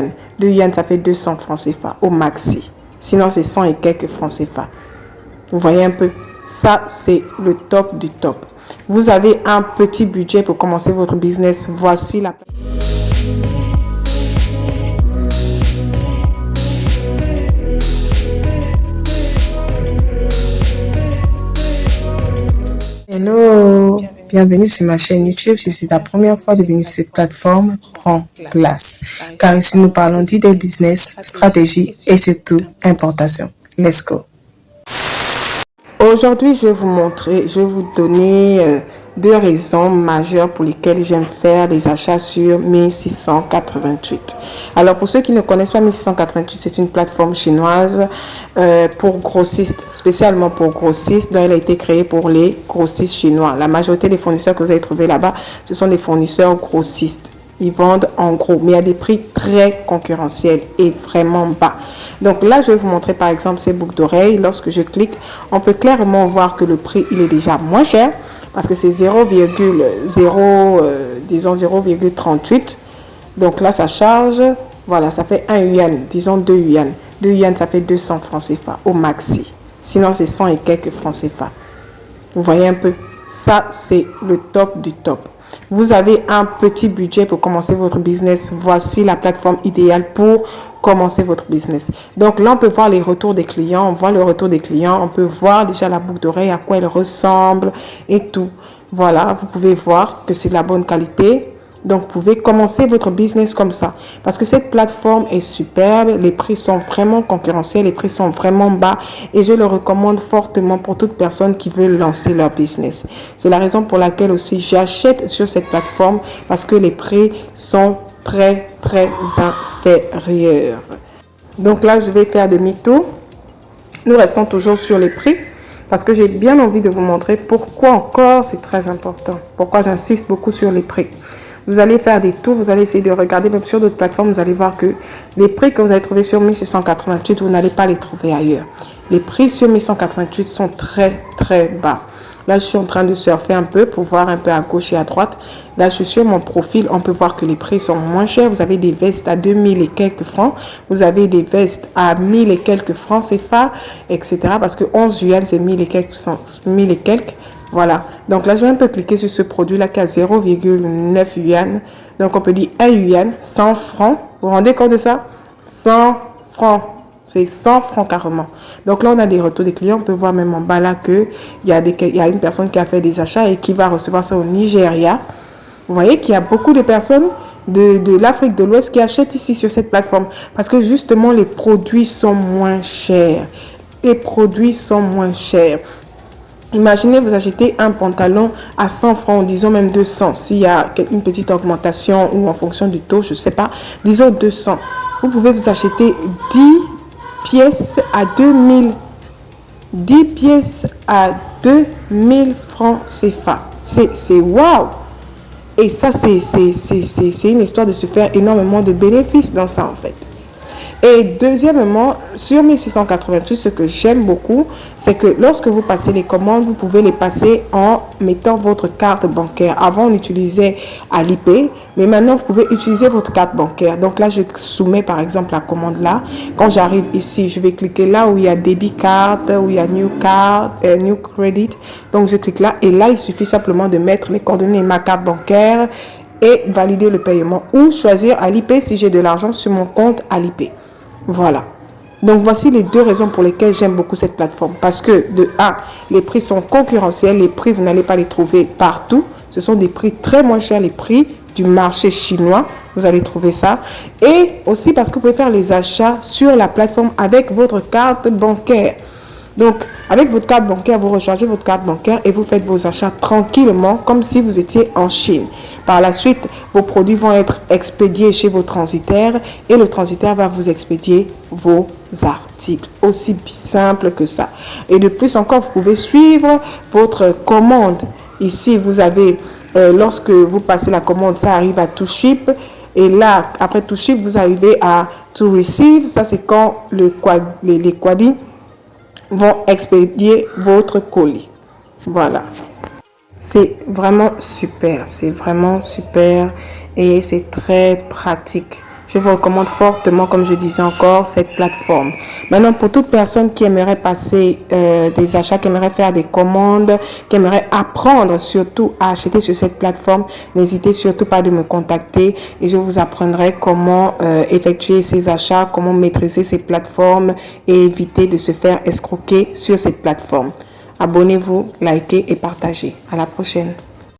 yuan. 2 yuan, ça fait 200 francs CFA au maxi. Sinon, c'est 100 et quelques francs CFA. Vous voyez un peu, ça, c'est le top du top. Vous avez un petit budget pour commencer votre business. Voici la plateforme. Hello, bienvenue sur ma chaîne YouTube. Si c'est ta première fois de venir sur cette plateforme, prends place. Car ici, nous parlons d'idées business, stratégie et surtout importation. Let's go. Aujourd'hui, je vais vous donner deux raisons majeures pour lesquelles j'aime faire des achats sur 1688. Alors, pour ceux qui ne connaissent pas 1688, c'est une plateforme chinoise pour grossistes, spécialement pour grossistes, dont elle a été créée pour les grossistes chinois. La majorité des fournisseurs que vous allez trouver là-bas, ce sont des fournisseurs grossistes. Ils vendent en gros, mais à des prix très concurrentiels et vraiment bas. Donc là, je vais vous montrer par exemple ces boucles d'oreilles. Lorsque je clique, on peut clairement voir que le prix, il est déjà moins cher parce que c'est 0,38. Donc là, ça charge. Voilà, ça fait 1 yuan, disons 2 yuan. 2 yuan, ça fait 200 francs CFA au maxi. Sinon, c'est 100 et quelques francs CFA. Vous voyez un peu, ça, c'est le top du top. Vous avez un petit budget pour commencer votre business. Voici la plateforme idéale pour commencer votre business. Donc là, on peut voir les retours des clients. On voit le retour des clients. On peut voir déjà la boucle d'oreille, à quoi elle ressemble et tout. Voilà, vous pouvez voir que c'est de la bonne qualité. Donc, vous pouvez commencer votre business comme ça. Parce que cette plateforme est superbe. Les prix sont vraiment concurrentiels. Les prix sont vraiment bas. Et je le recommande fortement pour toute personne qui veut lancer leur business. C'est la raison pour laquelle aussi j'achète sur cette plateforme. Parce que les prix sont très, très inférieurs. Donc là, je vais faire demi-tour. Nous restons toujours sur les prix. Parce que j'ai bien envie de vous montrer pourquoi encore c'est très important. Pourquoi j'insiste beaucoup sur les prix. Vous allez faire des tours, vous allez essayer de regarder même sur d'autres plateformes, vous allez voir que les prix que vous allez trouver sur 1688, vous n'allez pas les trouver ailleurs. Les prix sur 1188 sont très très bas. Là, je suis en train de surfer un peu pour voir un peu à gauche et à droite. Là, je suis sur mon profil, on peut voir que les prix sont moins chers. Vous avez des vestes à 2000 et quelques francs. Vous avez des vestes à 1000 et quelques francs CFA, etc. Parce que 11 yuan, c'est 1000 et quelques. Voilà. Donc là, je vais un peu cliquer sur ce produit-là qui a 0,9 yuan. Donc, on peut dire 1 yuan, 100 francs. Vous vous rendez compte de ça? 100 francs. C'est 100 francs carrément. Donc là, on a des retours des clients. On peut voir même en bas là qu'il y a une personne qui a fait des achats et qui va recevoir ça au Nigeria. Vous voyez qu'il y a beaucoup de personnes de l'Afrique de l'Ouest qui achètent ici sur cette plateforme. Parce que justement, les produits sont moins chers. Les produits sont moins chers. Imaginez, vous achetez un pantalon à 100 francs, disons même 200. S'il y a une petite augmentation ou en fonction du taux, je ne sais pas, disons 200. Vous pouvez vous acheter 10 pièces à 2000. 10 pièces à 2000 francs CFA. C'est waouh! Et ça, c'est une histoire de se faire énormément de bénéfices dans ça en fait. Et deuxièmement, sur 1688, ce que j'aime beaucoup, c'est que lorsque vous passez les commandes, vous pouvez les passer en mettant votre carte bancaire. Avant, on utilisait Alipay, mais maintenant, vous pouvez utiliser votre carte bancaire. Donc là, je soumets par exemple la commande là. Quand j'arrive ici, je vais cliquer là où il y a Debit Card, où il y a New Card, New Credit. Donc, je clique là et là, il suffit simplement de mettre les coordonnées de ma carte bancaire et valider le paiement ou choisir Alipay si j'ai de l'argent sur mon compte Alipay. Voilà. Donc, voici les deux raisons pour lesquelles j'aime beaucoup cette plateforme. Parce que, de 1, les prix sont concurrentiels. Les prix, vous n'allez pas les trouver partout. Ce sont des prix très moins chers, les prix du marché chinois. Vous allez trouver ça. Et aussi parce que vous pouvez faire les achats sur la plateforme avec votre carte bancaire. Donc, avec votre carte bancaire, vous rechargez votre carte bancaire et vous faites vos achats tranquillement comme si vous étiez en Chine. Par la suite, vos produits vont être expédiés chez vos transitaires et le transitaire va vous expédier vos articles. Aussi simple que ça. Et de plus encore, vous pouvez suivre votre commande. Ici, vous avez, lorsque vous passez la commande, ça arrive à To Ship. Et là, après To Ship, vous arrivez à To Receive. Ça, c'est quand les quadis vont expédier votre colis. Voilà. C'est vraiment super et c'est très pratique. Je vous recommande fortement, comme je disais encore, cette plateforme. Maintenant, pour toute personne qui aimerait passer des achats, qui aimerait faire des commandes, qui aimerait apprendre surtout à acheter sur cette plateforme, n'hésitez surtout pas de me contacter et je vous apprendrai comment effectuer ces achats, comment maîtriser ces plateformes et éviter de se faire escroquer sur cette plateforme. Abonnez-vous, likez et partagez. À la prochaine.